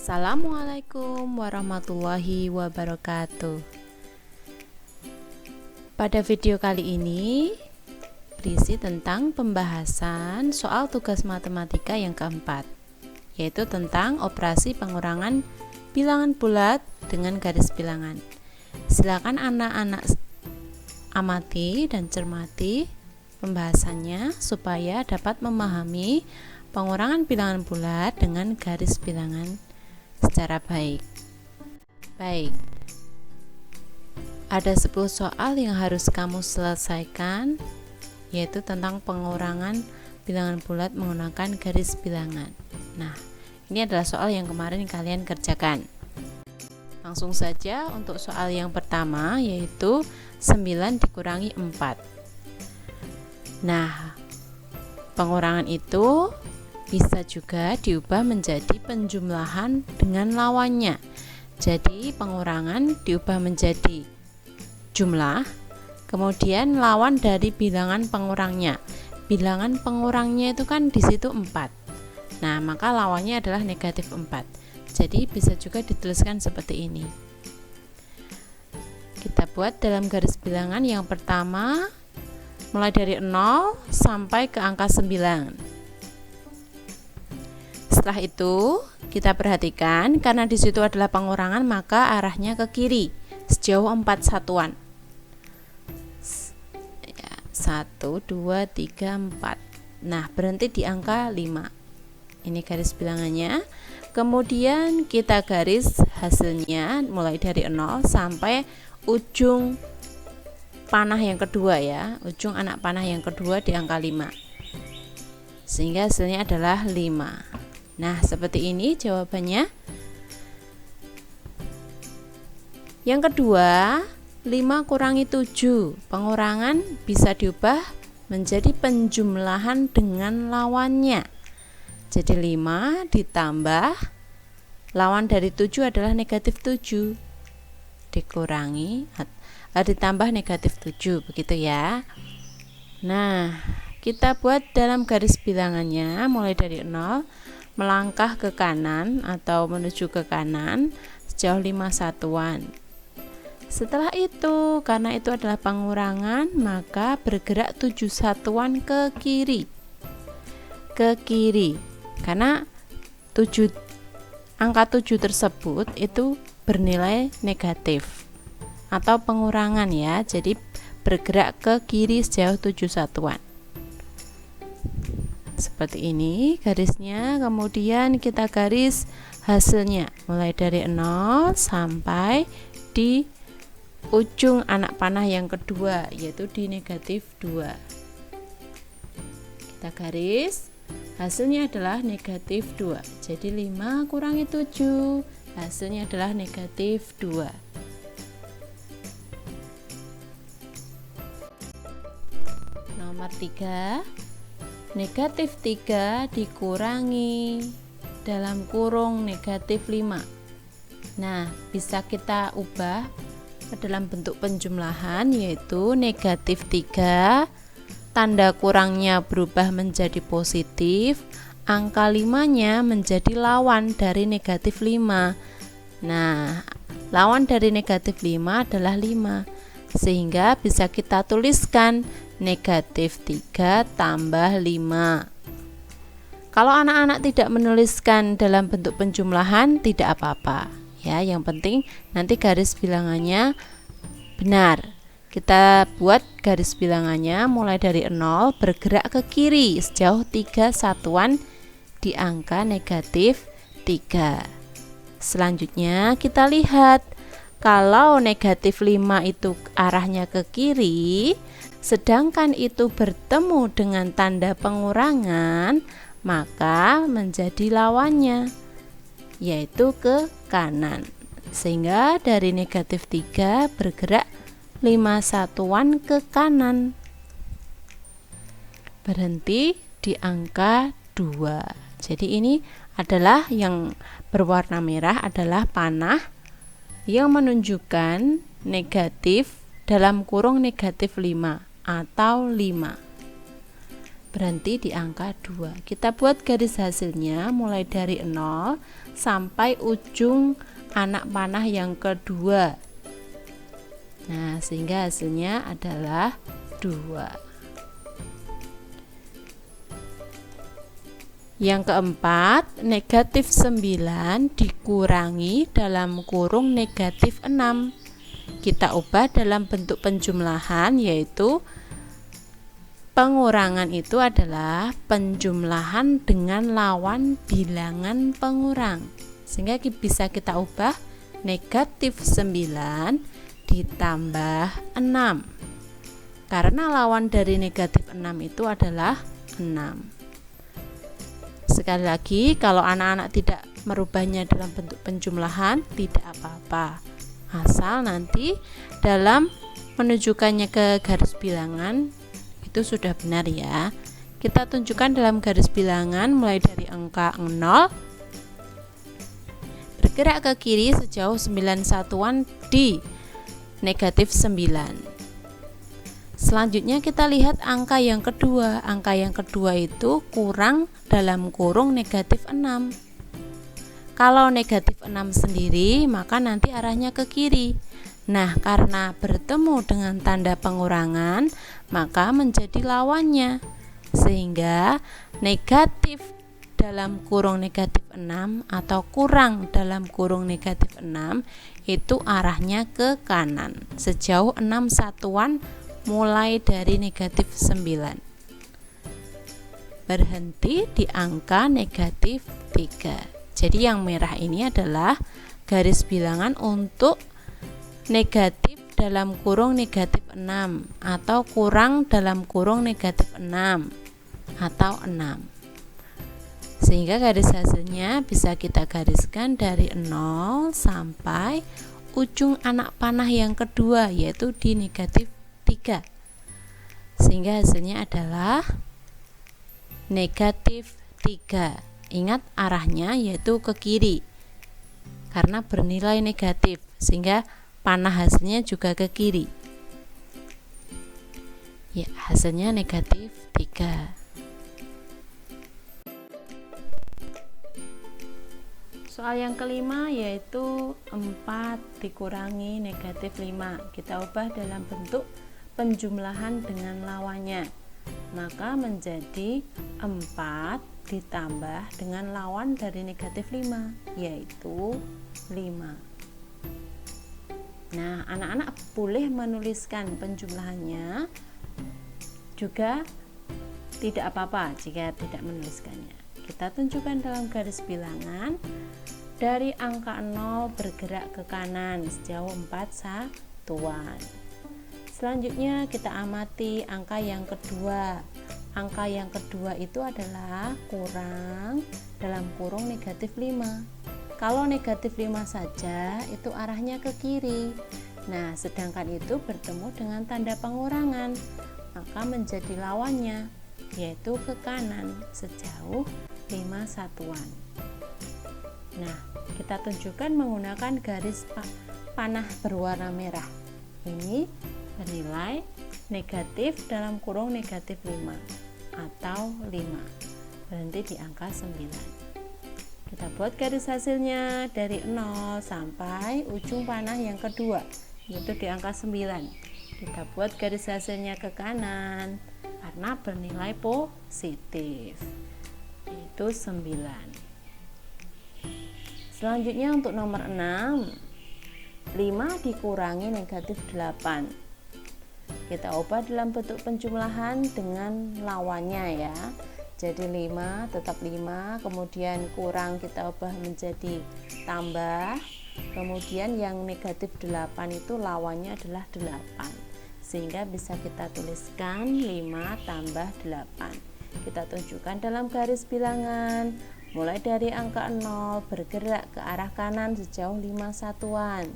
Assalamualaikum warahmatullahi wabarakatuh. Pada video kali ini berisi tentang pembahasan soal tugas matematika yang keempat, yaitu tentang operasi pengurangan bilangan bulat dengan garis bilangan. Silakan anak-anak amati dan cermati pembahasannya supaya dapat memahami pengurangan bilangan bulat dengan garis bilangan secara baik. Ada 10 soal yang harus kamu selesaikan, yaitu tentang pengurangan bilangan bulat menggunakan garis bilangan. Nah, ini adalah soal yang kemarin kalian kerjakan. Langsung saja untuk soal yang pertama, yaitu 9 dikurangi 4. Nah, pengurangan itu bisa juga diubah menjadi penjumlahan dengan lawannya. Jadi pengurangan diubah menjadi jumlah, kemudian lawan dari bilangan pengurangnya. Bilangan pengurangnya itu kan di situ 4. Nah, maka lawannya adalah negatif 4. Jadi bisa juga dituliskan seperti ini. Kita buat dalam garis bilangan yang pertama mulai dari 0 sampai ke angka 9. Setelah itu kita perhatikan, karena di situ adalah pengurangan, maka arahnya ke kiri sejauh 4 satuan. 1, 2, 3, 4. Nah, berhenti di angka 5. Ini garis bilangannya. Kemudian kita garis hasilnya mulai dari 0 sampai ujung panah yang kedua ya, ujung anak panah yang kedua di angka 5. Sehingga hasilnya adalah 5. Nah, seperti ini jawabannya. Yang kedua, 5 kurangi 7. Pengurangan bisa diubah menjadi penjumlahan dengan lawannya. Jadi 5 ditambah lawan dari 7 adalah negatif 7. Dikurangi ditambah negatif 7, begitu ya. Nah, kita buat dalam garis bilangannya mulai dari 0 melangkah ke kanan atau menuju ke kanan sejauh 5 satuan. Setelah itu, karena itu adalah pengurangan, maka bergerak 7 satuan ke kiri. Ke kiri. Karena angka 7 tersebut itu bernilai negatif atau pengurangan ya. Jadi bergerak ke kiri sejauh 7 satuan. Seperti ini garisnya, kemudian kita garis hasilnya mulai dari 0 sampai di ujung anak panah yang kedua, yaitu di negatif 2. Kita garis hasilnya adalah negatif 2. Jadi 5 kurangi 7 hasilnya adalah negatif 2. Nomor 3, negatif 3 dikurangi dalam kurung negatif 5. Nah, bisa kita ubah ke dalam bentuk penjumlahan, yaitu negatif 3 tanda kurangnya berubah menjadi positif, angka 5-nya menjadi lawan dari negatif 5. Nah, lawan dari negatif 5 adalah 5, sehingga bisa kita tuliskan negatif 3 tambah 5. Kalau anak-anak tidak menuliskan dalam bentuk penjumlahan, tidak apa-apa ya, yang penting nanti garis bilangannya benar. Kita buat garis bilangannya mulai dari 0 bergerak ke kiri sejauh 3 satuan di angka negatif 3. Selanjutnya kita lihat, kalau negatif 5 itu arahnya ke kiri, sedangkan itu bertemu dengan tanda pengurangan, maka menjadi lawannya, yaitu ke kanan. Sehingga dari negatif 3 bergerak 5 satuan ke kanan. Berhenti di angka 2. Jadi ini adalah yang berwarna merah adalah panah yang menunjukkan negatif dalam kurung negatif 5 atau 5. berhenti di angka 2. Kita buat garis hasilnya mulai dari 0 sampai ujung anak panah yang kedua. Nah, sehingga hasilnya adalah 2. Yang keempat, negatif 9 dikurangi dalam kurung negatif 6. Kita ubah dalam bentuk penjumlahan, yaitu pengurangan itu adalah penjumlahan dengan lawan bilangan pengurang. Sehingga bisa kita ubah negatif 9 ditambah 6. Karena lawan dari negatif 6 itu adalah 6. Sekali lagi, kalau anak-anak tidak merubahnya dalam bentuk penjumlahan, tidak apa-apa. Asal nanti dalam menunjukkannya ke garis bilangan itu sudah benar ya. Kita tunjukkan dalam garis bilangan mulai dari angka 0 bergerak ke kiri sejauh 9 satuan di negatif 9. Selanjutnya kita lihat angka yang kedua. Angka yang kedua itu kurang dalam kurung negatif 6. Kalau negatif 6 sendiri, maka nanti arahnya ke kiri. Nah, karena bertemu dengan tanda pengurangan, maka menjadi lawannya. Sehingga negatif dalam kurung negatif 6 atau kurang dalam kurung negatif 6 itu arahnya ke kanan sejauh 6 satuan mulai dari negatif 9. Berhenti di angka negatif 3. Jadi yang merah ini adalah garis bilangan untuk negatif dalam kurung negatif 6 atau kurang dalam kurung negatif 6 atau 6. Sehingga garis hasilnya bisa kita gariskan dari 0 sampai ujung anak panah yang kedua, yaitu di negatif 3. Sehingga hasilnya adalah negatif 3. Ingat arahnya yaitu ke kiri karena bernilai negatif, sehingga panah hasilnya juga ke kiri. Ya, hasilnya negatif 3. Soal yang kelima yaitu 4 dikurangi negatif 5. Kita ubah dalam bentuk penjumlahan dengan lawannya. Maka menjadi 4 ditambah dengan lawan dari negatif 5, yaitu 5. Nah, anak-anak boleh menuliskan penjumlahannya, juga tidak apa-apa jika tidak menuliskannya. Kita tunjukkan dalam garis bilangan. Dari angka 0 bergerak ke kanan sejauh 4 satuan. Selanjutnya kita amati angka yang kedua. Angka yang kedua itu adalah kurang dalam kurung negatif 5. Kalau negatif 5 saja itu arahnya ke kiri. Nah, sedangkan itu bertemu dengan tanda pengurangan, maka menjadi lawannya, yaitu ke kanan sejauh 5 satuan. Nah, kita tunjukkan menggunakan garis panah berwarna merah. Ini bernilai negatif dalam kurung negatif 5 atau 5. Berhenti di angka 9. Kita buat garis hasilnya dari 0 sampai ujung panah yang kedua, yaitu di angka 9. Kita buat garis hasilnya ke kanan karena bernilai positif, yaitu 9. Selanjutnya untuk nomor 6, 5 dikurangi negatif 8. Kita ubah dalam bentuk penjumlahan dengan lawannya ya. Jadi 5 tetap 5, kemudian kurang kita ubah menjadi tambah, kemudian yang negatif 8 itu lawannya adalah 8. Sehingga bisa kita tuliskan 5 tambah 8. Kita tunjukkan dalam garis bilangan. Mulai dari angka 0 bergerak ke arah kanan sejauh 5 satuan.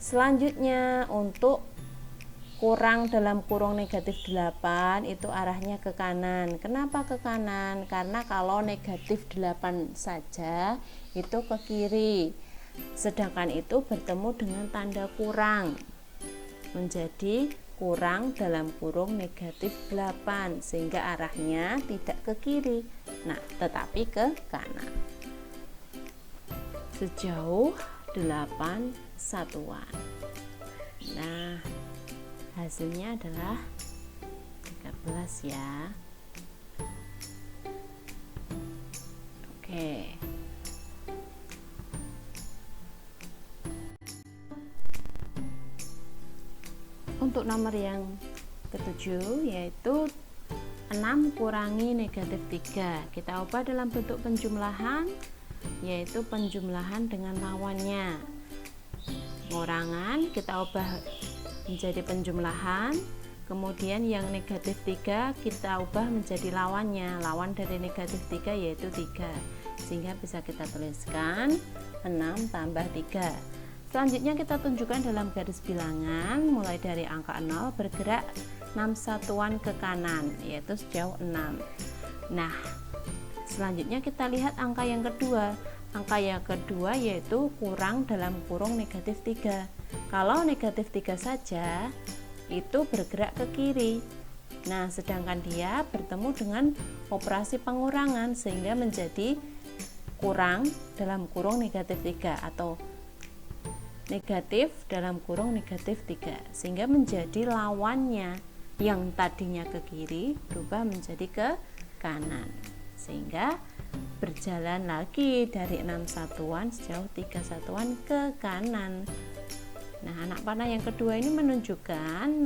Selanjutnya untuk kurang dalam kurung negatif 8 itu arahnya ke kanan. Kenapa ke kanan? Karena kalau negatif 8 saja itu ke kiri. Sedangkan itu bertemu dengan tanda kurang, menjadi kurang dalam kurung negatif 8, sehingga arahnya tidak ke kiri, nah tetapi ke kanan. Sejauh 8 satuan. Nah, hasilnya adalah 13 ya. Oke. Untuk nomor yang ketujuh yaitu 6 kurangi negatif 3. Kita ubah dalam bentuk penjumlahan, yaitu penjumlahan dengan lawannya. Pengurangan kita ubah menjadi penjumlahan, kemudian yang negatif 3 kita ubah menjadi lawannya. Lawan dari negatif 3 yaitu 3, sehingga bisa kita tuliskan 6 tambah 3. Selanjutnya kita tunjukkan dalam garis bilangan, mulai dari angka 0 bergerak 6 satuan ke kanan, yaitu sejauh 6. Nah, selanjutnya kita lihat angka yang kedua. Angka yang kedua yaitu kurang dalam kurung negatif 3. Kalau negatif 3 saja, itu bergerak ke kiri. Nah, sedangkan dia bertemu dengan operasi pengurangan, sehingga menjadi kurang dalam kurung negatif 3 atau negatif dalam kurung negatif 3, sehingga menjadi lawannya yang tadinya ke kiri berubah menjadi ke kanan, sehingga berjalan lagi dari 6 satuan sejauh 3 satuan ke kanan. Nah, anak panah yang kedua ini menunjukkan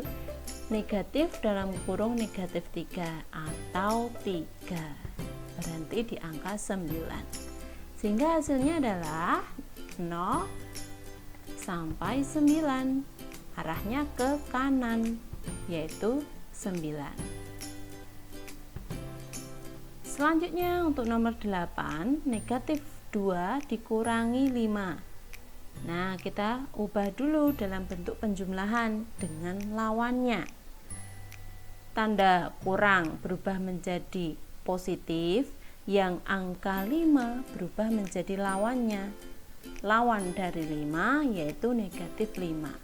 negatif dalam kurung negatif 3 atau 3, berhenti di angka 9, sehingga hasilnya adalah 0 sampai 9, arahnya ke kanan, yaitu 9. Selanjutnya untuk nomor 8, negatif 2 dikurangi 5. Nah, kita ubah dulu dalam bentuk penjumlahan dengan lawannya. Tanda kurang berubah menjadi positif, yang angka 5 berubah menjadi lawannya. Lawan dari 5 yaitu negatif 5,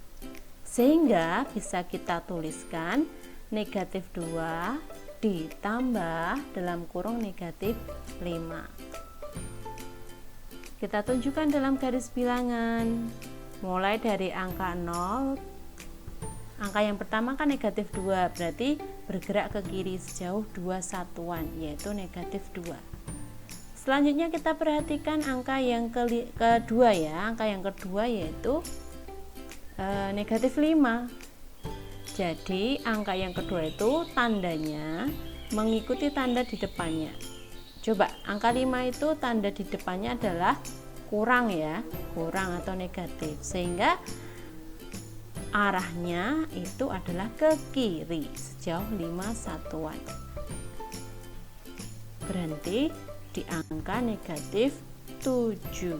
sehingga bisa kita tuliskan negatif 2 ditambah dalam kurung negatif 5. Kita tunjukkan dalam garis bilangan, mulai dari angka 0. Angka yang pertama kan negatif 2, berarti bergerak ke kiri sejauh 2 satuan, yaitu negatif 2. Selanjutnya kita perhatikan angka yang kedua ya. Angka yang kedua yaitu negatif 5. Jadi angka yang kedua itu tandanya mengikuti tanda di depannya. Coba, angka 5 itu tanda di depannya adalah kurang ya, kurang atau negatif, sehingga arahnya itu adalah ke kiri sejauh 5 satuan. Berhenti di angka negatif 7.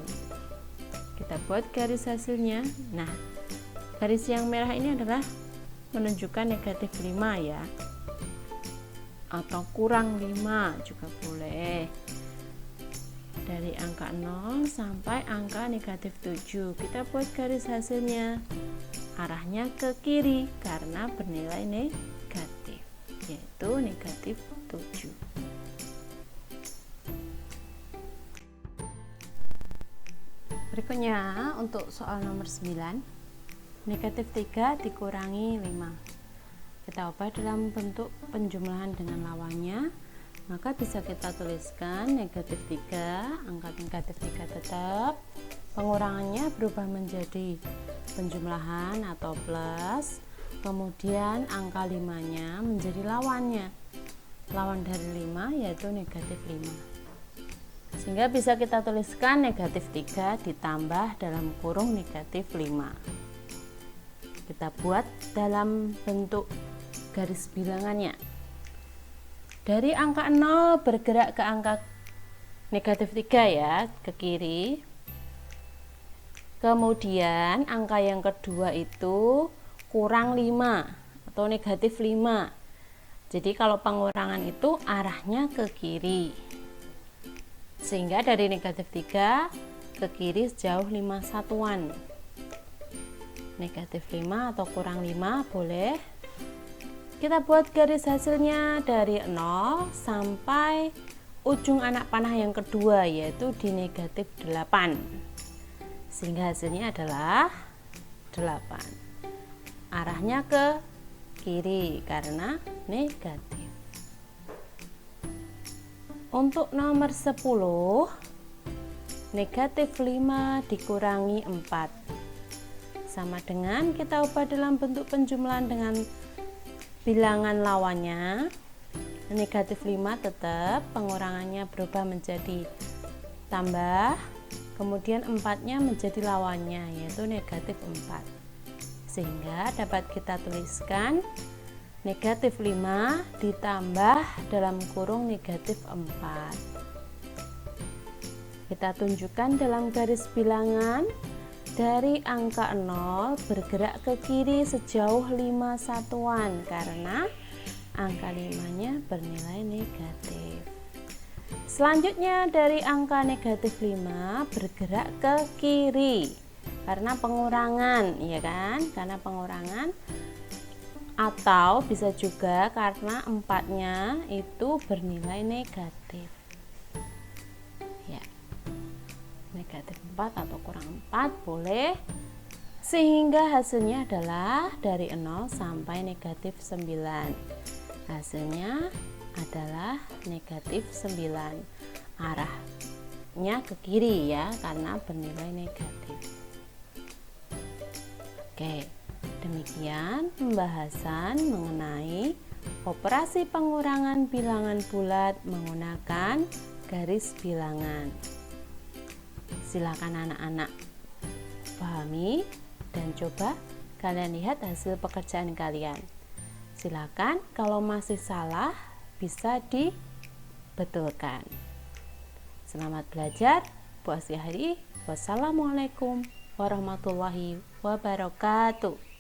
Kita buat garis hasilnya. Nah, garis yang merah ini adalah menunjukkan negatif 5 ya, atau kurang 5 juga boleh. Dari angka 0 sampai angka negatif 7, kita buat garis hasilnya. Arahnya ke kiri karena bernilai negatif, yaitu negatif 7. Berikutnya untuk soal nomor 9, negatif 3 dikurangi 5. Kita ubah dalam bentuk penjumlahan dengan lawannya, maka bisa kita tuliskan negatif 3, angka negatif 3 tetap, pengurangannya berubah menjadi penjumlahan atau plus, kemudian angka 5-nya menjadi lawannya. Lawan dari 5 yaitu negatif 5. Sehingga bisa kita tuliskan negatif 3 ditambah dalam kurung negatif 5. Kita buat dalam bentuk garis bilangannya. Dari angka 0 bergerak ke angka negatif 3 ya, ke kiri. Kemudian angka yang kedua itu kurang 5 atau negatif 5. Jadi kalau pengurangan itu arahnya ke kiri, sehingga dari negatif 3 ke kiri sejauh 5 satuan. Negatif 5 atau kurang 5 boleh. Kita buat garis hasilnya dari 0 sampai ujung anak panah yang kedua, yaitu di negatif 8, sehingga hasilnya adalah 8. Arahnya ke kiri karena negatif. Untuk nomor 10, negatif 5 dikurangi 4 sama dengan kita ubah dalam bentuk penjumlahan dengan bilangan lawannya. Negatif 5 tetap pengurangannya berubah menjadi tambah, kemudian 4-nya menjadi lawannya, yaitu negatif 4, sehingga dapat kita tuliskan negatif 5 ditambah dalam kurung negatif 4. Kita tunjukkan dalam garis bilangan dari angka 0 bergerak ke kiri sejauh 5 satuan karena angka 5-nya bernilai negatif. Selanjutnya dari angka negatif 5 bergerak ke kiri karena pengurangan, ya kan? Karena pengurangan, atau bisa juga karena 4-nya itu bernilai negatif. Negatif 4 atau kurang 4 boleh, sehingga hasilnya adalah dari 0 sampai negatif 9. Hasilnya adalah negatif 9. Arahnya ke kiri ya, karena bernilai negatif. Oke, demikian pembahasan mengenai operasi pengurangan bilangan bulat menggunakan garis bilangan. Silakan anak-anak pahami dan coba kalian lihat hasil pekerjaan kalian. Silakan kalau masih salah bisa dibetulkan. Selamat belajar, Bu Asyari. Wassalamualaikum warahmatullahi wabarakatuh.